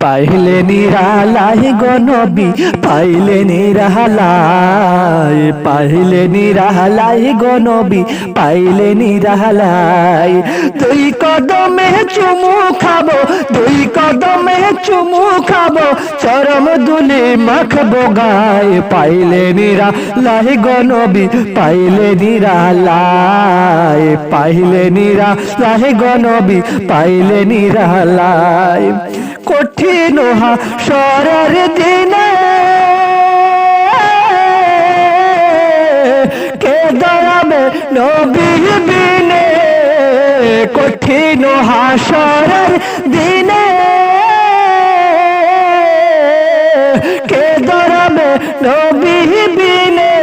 পাইলে নিরালাই গো নবী পাইলে নিরালাই, পাইলে নিরালাই গো নবী পাইলে নিরালাই। দুই কদমে চুমু খাবো, দুই কদমে চুমু খাবো, চরম দুলি মাখবো গায়ে। পাইলে নিরালাই গো নবী পাইলে নিরালাই, পাইলে নিরালাই গো নবী পাইলে নিরালাই। কঠিন হাসরের দিনে কে দাঁড়াবে নবী বিনে, কঠিন হাসরের দিনে কে দাঁড়াবে নবী বিনে।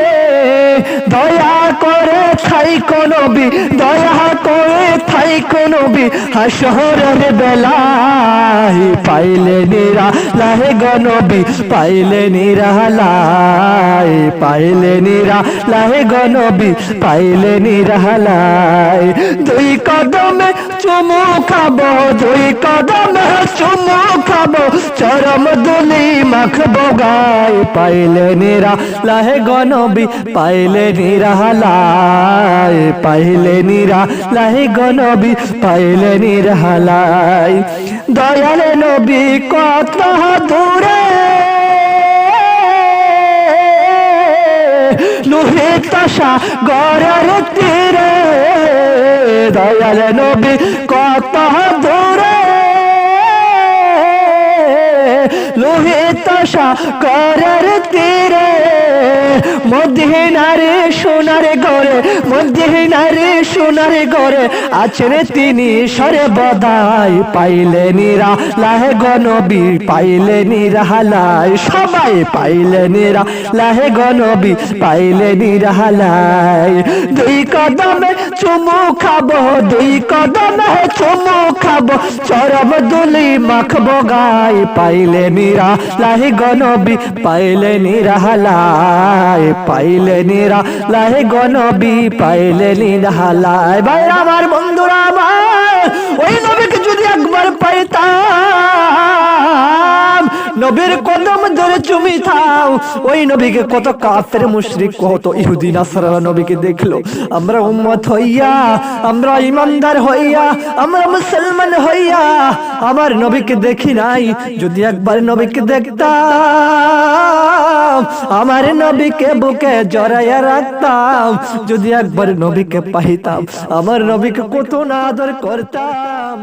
দয়া করে থাইকো নবী, দয়া করে থাইকো নবী হাসরের বেলায়। পাইলে নিরালাই গো নবী পাইলে নিরালাই, পাইলে নিরালাই গো নবী পাইলে নিরালাই। দুই কদমে চুমু খাবো, দুই কদমে চুমু খাবো, চরম দুলি মাখবো গায়ে। পাইলে নিরালাই গো নবী পাইলে নিরালাই, পাইলে নিরালাই গো নবী পাইলে নিরালাই। দয়াল নবী কত দূরে লোহিত সাগরের তীরে, দয়াল নবী কত দূরে লোহিত সাগরের তীরে। মদিনার সোনার ঘরে, মদিনার সোনার ঘরে আছেন তিনি সর্বদাই। পাইলে নিরালাই গো নবী পাইলে নিরালাই, সবাই পাইলে নিরালাই গো নবী পাইলে নিরালাই। দুই কদমে চুমু খাবো, দুই কদমে চুমু খাবো, চরম দুলি মাখবো গায়ে। পাইলে নিরালাই গো নবী পাইলে নিরালাই, পাইলে নিরালাই গো নবী পাইলে নিরালাই। ভাই আমার বন্ধুরা আমার, ওই নবীকে যদি একবার পাইতাম, নবীর কদম ধরে চুমিতাম। ওই নবীকে কত কাফের মুশরিক কত ইহুদি নাসারা নবীকে দেখলো। আমরা উম্মত হইয়া, আমরা ইমানদার হইয়া, আমরা মুসলমান হইয়া আমার নবীকে দেখি নাই। যদি একবার নবীকে দেখতাম, আমার নবীকে বুকে জড়াইয়া রাখতাম। যদি একবার নবীকে পাইতাম, আমার নবীকে কত না আদর করতাম।